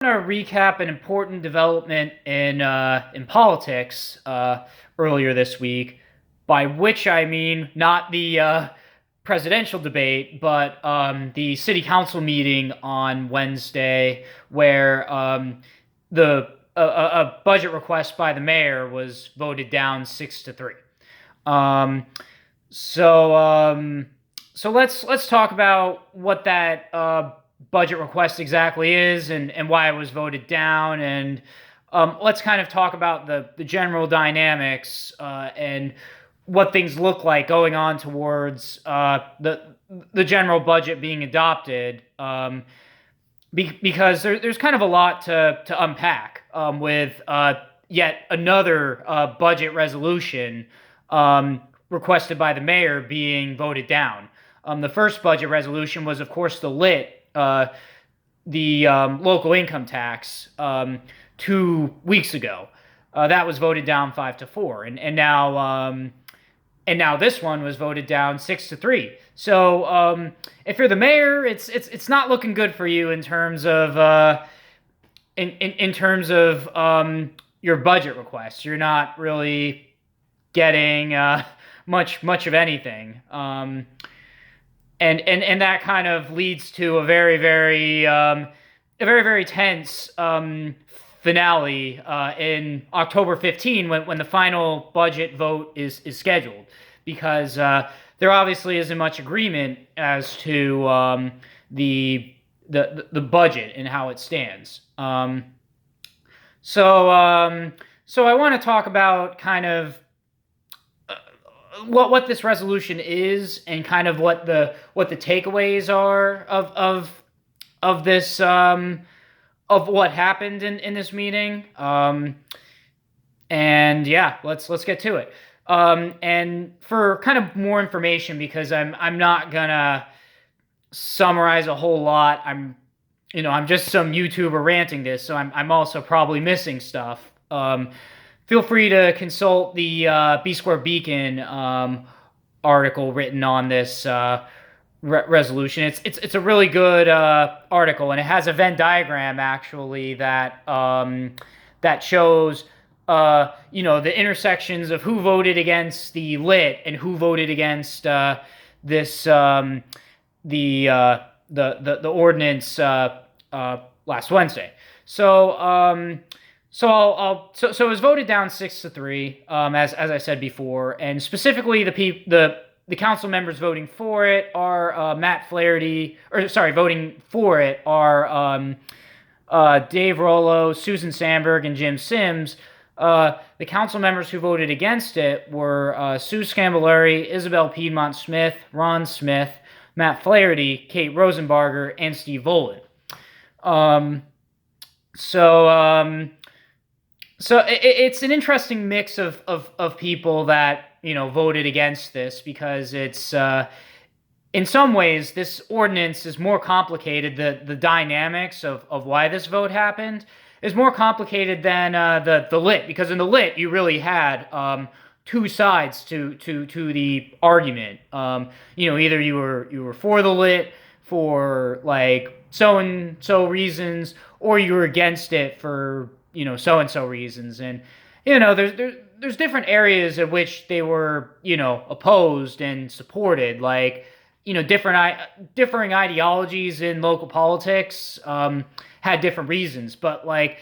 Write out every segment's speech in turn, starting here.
To recap an important development in politics earlier this week, by which I mean not the presidential debate, but the city council meeting on Wednesday, where the a budget request by the mayor was voted down 6-3. Um, so um, so let's talk about what that budget request exactly is and why it was voted down, and let's kind of talk about the general dynamics and what things look like going on towards the general budget being adopted. Because there's kind of a lot to unpack with yet another budget resolution requested by the mayor being voted down. The first budget resolution was, of course, the local income tax 2 weeks ago. That was voted down 5-4, and now this one was voted down 6-3. So if you're the mayor, it's not looking good for you in terms of in terms of your budget requests. You're not really getting much of anything. And that kind of leads to a very tense finale in October 15 when the final budget vote is scheduled, because there obviously isn't much agreement as to the budget and how it stands. So I want to talk about kind of what this resolution is, and kind of what the takeaways are of this of what happened in this meeting. And yeah, let's get to it. And for kind of more information, because I'm not gonna summarize a whole lot. I'm just some YouTuber ranting this, so I'm also probably missing stuff. Feel free to consult the B Square Beacon article written on this resolution. It's a really good article, and it has a Venn diagram actually that that shows the intersections of who voted against the lit and who voted against this the ordinance last Wednesday. So it was voted down 6-3, as I said before, and specifically the council members voting for it are voting for it are Dave Rollo, Susan Sandberg, and Jim Sims. The council members who voted against it were Sue Scambolari, Isabel Piedmont Smith, Ron Smith, Matt Flaherty, Kate Rosenbarger, and Steve Volan. So it's an interesting mix of people that voted against this, because it's in some ways this ordinance is more complicated. The dynamics of why this vote happened is more complicated than the lit, because in the lit you really had two sides to the argument. Either you were for the lit for like so and so reasons, or you were against it for so and so reasons. And there's different areas in which they were opposed and supported, like differing ideologies in local politics had different reasons, but like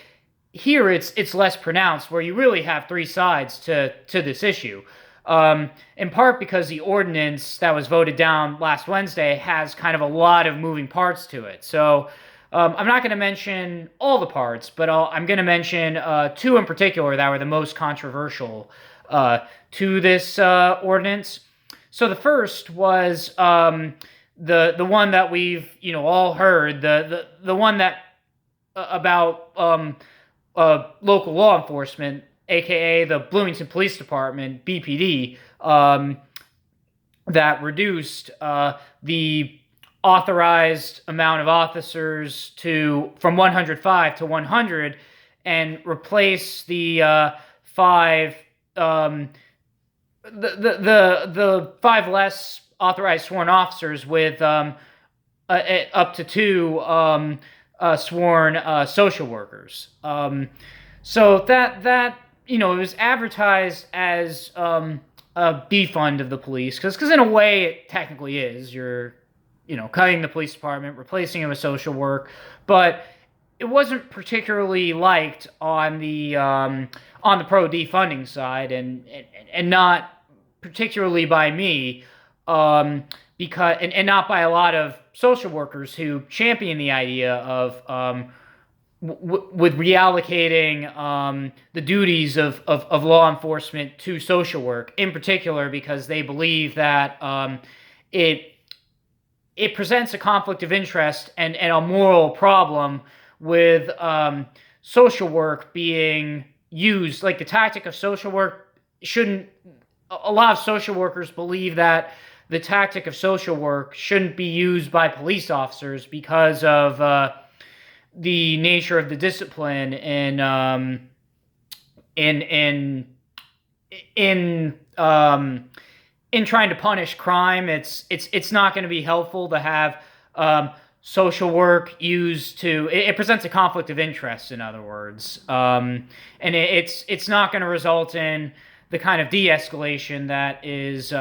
here it's less pronounced, where you really have three sides to this issue. In part because the ordinance that was voted down last Wednesday has kind of a lot of moving parts to it. So I'm not going to mention all the parts, but I'm going to mention two in particular that were the most controversial to this ordinance. So the first was the one that we've all heard, the one that about local law enforcement, aka the Bloomington Police Department (BPD), that reduced the authorized amount of officers from 105 to 100, and replace the five the five less authorized sworn officers with up to two sworn social workers. So that it was advertised as a defund of the police because in a way it technically is. You're cutting the police department, replacing it with social work, but it wasn't particularly liked on the pro defunding side, and not particularly by me, because and not by a lot of social workers who champion the idea of with reallocating the duties of law enforcement to social work, in particular because they believe that it presents a conflict of interest and a moral problem with social work being used. Like, the tactic of social work shouldn't. A lot of social workers believe that the tactic of social work shouldn't be used by police officers because of the nature of the discipline in trying to punish crime. It's not going to be helpful to have social work used to. It presents a conflict of interest, in other words, and it's not going to result in the kind of de-escalation that is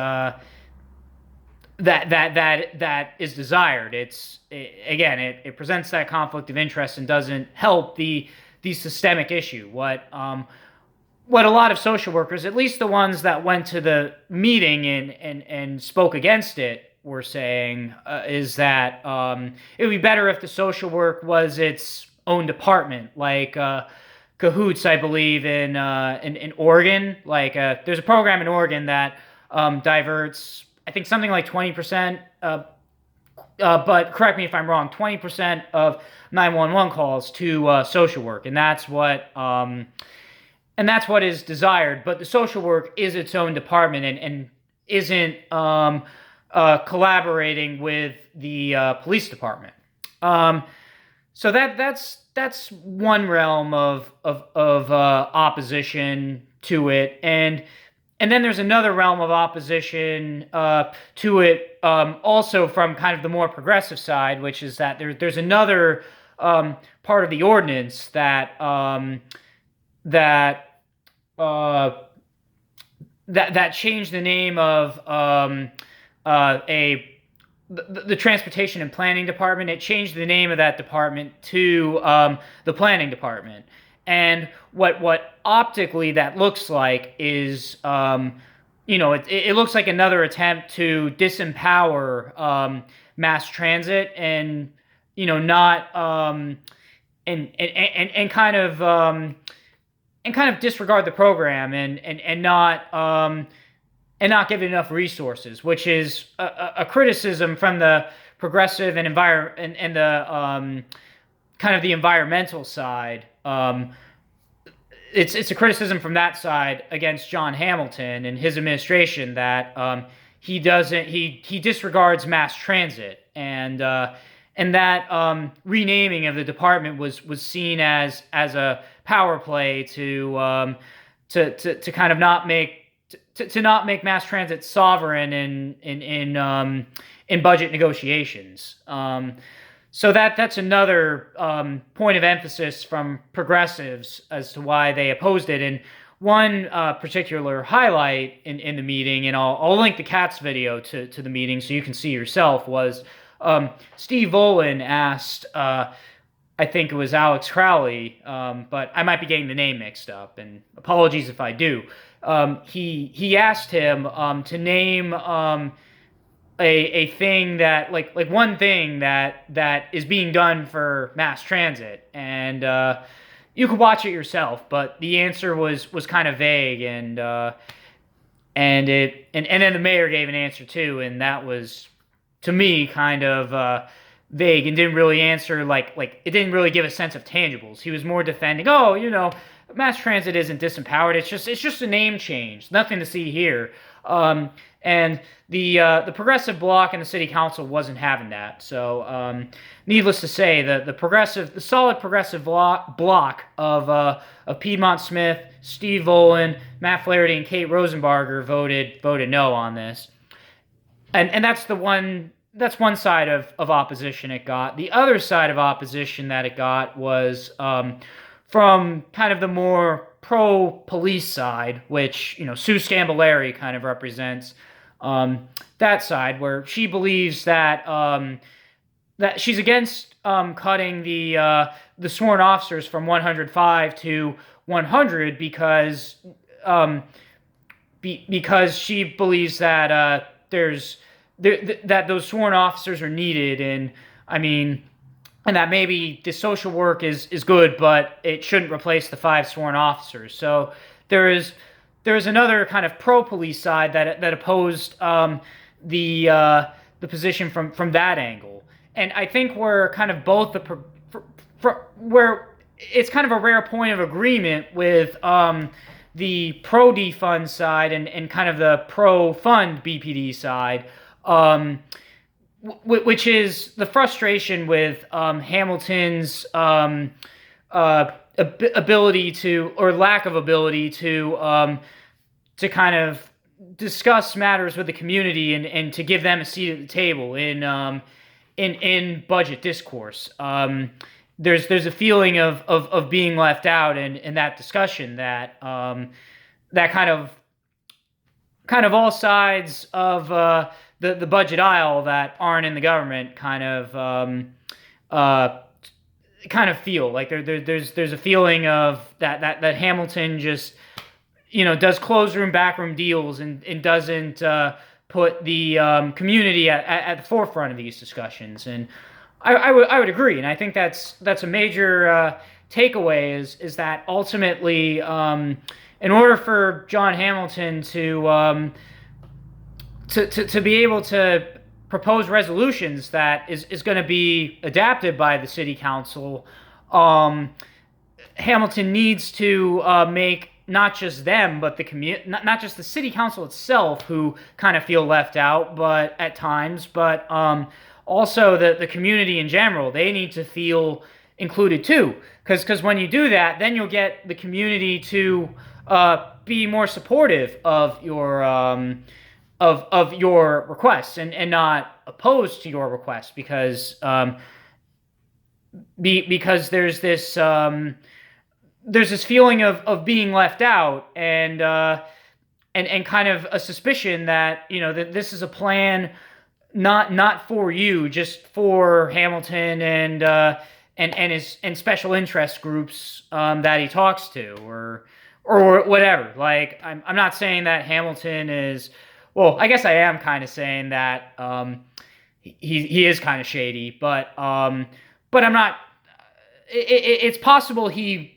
that is desired. It presents that conflict of interest and doesn't help the systemic issue. What a lot of social workers, at least the ones that went to the meeting and spoke against it, were saying is that it would be better if the social work was its own department, like Cahoots, I believe, in Oregon. Like, there's a program in Oregon that diverts, I think, something like 20%, but correct me if I'm wrong, 20% of 911 calls to social work, and that's what is desired. But the social work is its own department and isn't collaborating with the police department. So that's one realm of opposition to it, and then there's another realm of opposition to it, also from kind of the more progressive side, which is that there's another part of the ordinance that changed the name of the Transportation and Planning Department. It changed the name of that department to the Planning Department. And what optically that looks like is, it looks like another attempt to disempower mass transit and, not and kind of disregard the program and not give it enough resources, which is a criticism from the progressive and the kind of the environmental side. It's a criticism from that side against John Hamilton and his administration that he disregards mass transit, and that renaming of the department was seen as a power play to kind of not make mass transit sovereign in budget negotiations. So that's another point of emphasis from progressives as to why they opposed it. And one particular highlight in the meeting, and I'll link the Cats video to the meeting so you can see yourself, was Steve Volan asked, I think it was Alex Crowley, but I might be getting the name mixed up, and apologies if I do. He asked him to name a thing that like one thing that is being done for mass transit, and you could watch it yourself, but the answer was kind of vague, and then the mayor gave an answer too, and that was, to me, kind of vague and didn't really answer, like it didn't really give a sense of tangibles. He was more defending, mass transit isn't disempowered, it's just a name change, nothing to see here. And the progressive bloc in the city council wasn't having that. So needless to say, the solid progressive bloc of Piedmont Smith, Steve Volan, Matt Flaherty, and Kate Rosenbarger voted no on this. And that's the one that's one side of opposition it got. The other side of opposition that it got was from kind of the more pro-police side, which Sue Scambolari kind of represents. That side where she believes that she's against cutting the sworn officers from 105 to 100 because she believes that that those sworn officers are needed, and I mean, and that maybe the social work is good, but it shouldn't replace the 5 sworn officers. So there is another kind of pro-police side that opposed the position from that angle, and I think we're kind of both where it's kind of a rare point of agreement with the pro-defund side and kind of the pro-fund BPD side, which is the frustration with Hamilton's ability to, or lack of ability to kind of discuss matters with the community and to give them a seat at the table in budget discourse. There's a feeling of being left out in that discussion that that kind of all sides of the budget aisle that aren't in the government kind of feel like there's a feeling of that Hamilton just does closed room backroom deals and doesn't put the community at the forefront of these discussions. And I would agree, and I think that's a major takeaway is that ultimately, in order for John Hamilton to be able to propose resolutions that is going to be adapted by the city council, Hamilton needs to make not just them, but the not just the city council itself, who kind of feel left out, but at times, but also the community in general. They need to feel included too, because when you do that, then you'll get the community to be more supportive of your requests and not opposed to your requests, because there's this feeling of being left out and kind of a suspicion that that this is a plan not for you, just for Hamilton and special interest groups that he talks to or whatever. Like I'm not saying that Hamilton is, well, I guess I am kind of saying that he is kind of shady, but I'm not. It's possible he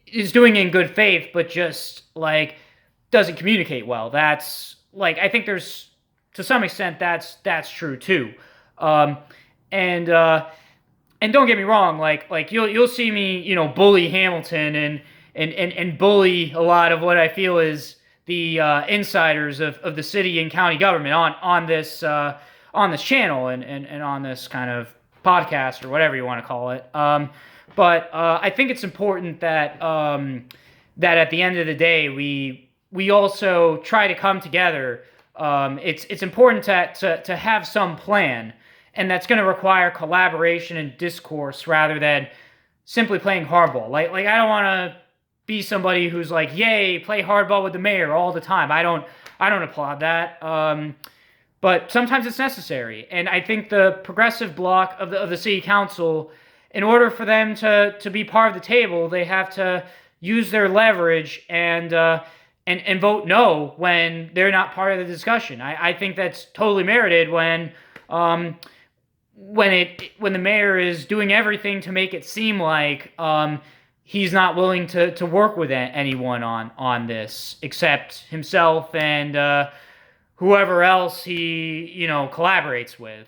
is doing it in good faith, but just like doesn't communicate well. That's like, I think there's, to some extent, that's true too. And don't get me wrong, like you'll see me bully Hamilton and bully a lot of what I feel is the insiders of the city and county government on this channel and on this kind of podcast or whatever you want to call it. But I think it's important that that at the end of the day we also try to come together. It's important to have some plan, and that's going to require collaboration and discourse rather than simply playing hardball. Like I don't want to be somebody who's like, yay, play hardball with the mayor all the time. I don't applaud that. But sometimes it's necessary, and I think the progressive bloc of the city council, in order for them to be part of the table, they have to use their leverage and vote no when they're not part of the discussion. I think that's totally merited when the mayor is doing everything to make it seem like he's not willing to work with anyone on this except himself and whoever else he collaborates with.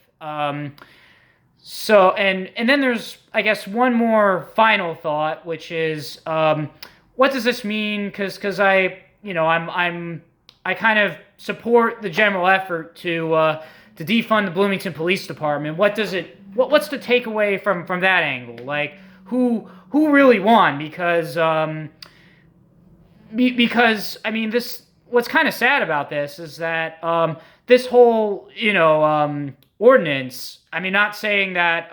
So and then there's, I guess, one more final thought, which is what does this mean? Because I kind of support the general effort to defund the Bloomington Police Department. What's the takeaway from that angle? Like who really won? Because I mean, what's kind of sad about this is that this whole ordinance. I mean, not saying that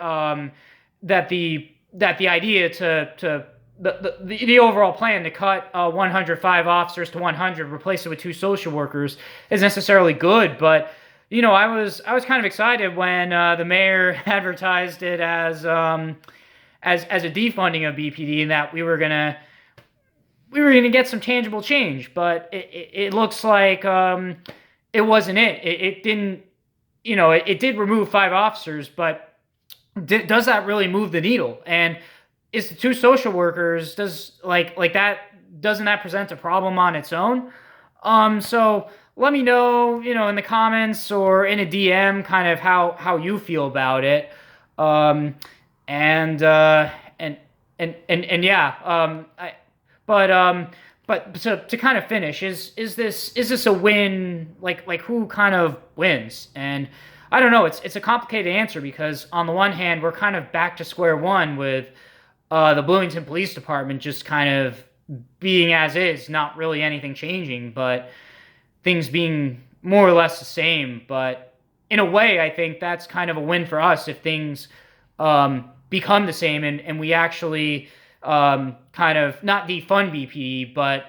the idea to the overall plan to cut 105 officers to 100, replace it with 2 social workers, is necessarily good. But I was kind of excited when the mayor advertised it as a defunding of BPD, and that we were gonna get some tangible change. But it looks like it wasn't it. It didn't. It did remove 5 officers, but does that really move the needle? And is the 2 social workers, doesn't that present a problem on its own? So let me know, in the comments or in a DM, kind of how you feel about it. And yeah. But to kind of finish, is this a win? Like who kind of wins? And I don't know. It's a complicated answer, because on the one hand, we're kind of back to square one with the Bloomington Police Department just kind of being as is, not really anything changing, but things being more or less the same. But in a way, I think that's kind of a win for us if things become the same, and we actually kind of not defund BPD, but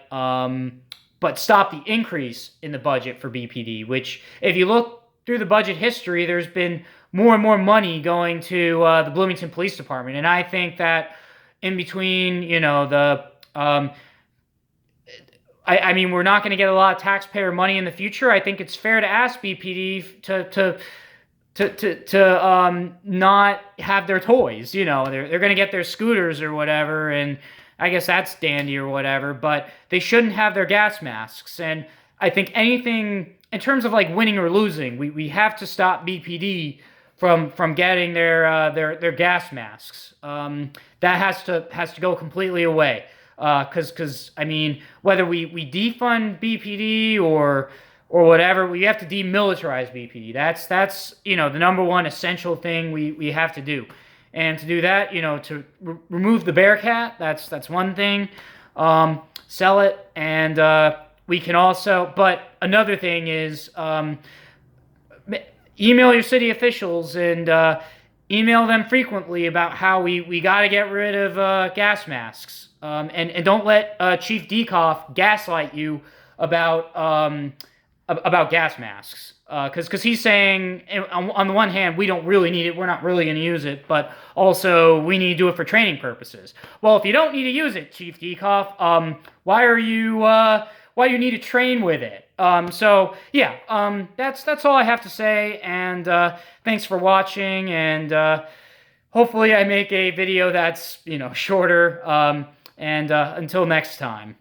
stop the increase in the budget for BPD, which, if you look through the budget history, there's been more and more money going to the Bloomington Police Department. And I think that in between, I mean, we're not going to get a lot of taxpayer money in the future. I think it's fair to ask BPD to not have their toys. They're going to get their scooters or whatever, and I guess that's dandy or whatever, but they shouldn't have their gas masks. And I think anything in terms of like winning or losing, we have to stop BPD from getting their gas masks. That has to go completely away. Because I mean, whether we defund BPD or whatever, we have to demilitarize BPD. That's the number one essential thing we have to do. And to do that, to remove the Bearcat, that's one thing. Sell it, and we can also. But another thing is email your city officials and email them frequently about how we got to get rid of gas masks. And don't let Chief Decoff gaslight you about gas masks, because he's saying on the one hand we don't really need it, we're not really going to use it, but also we need to do it for training purposes. Well, if you don't need to use it, Chief Decoff, why do you need to train with it? So yeah, that's all I have to say, and thanks for watching, and hopefully I make a video that's shorter. And until next time.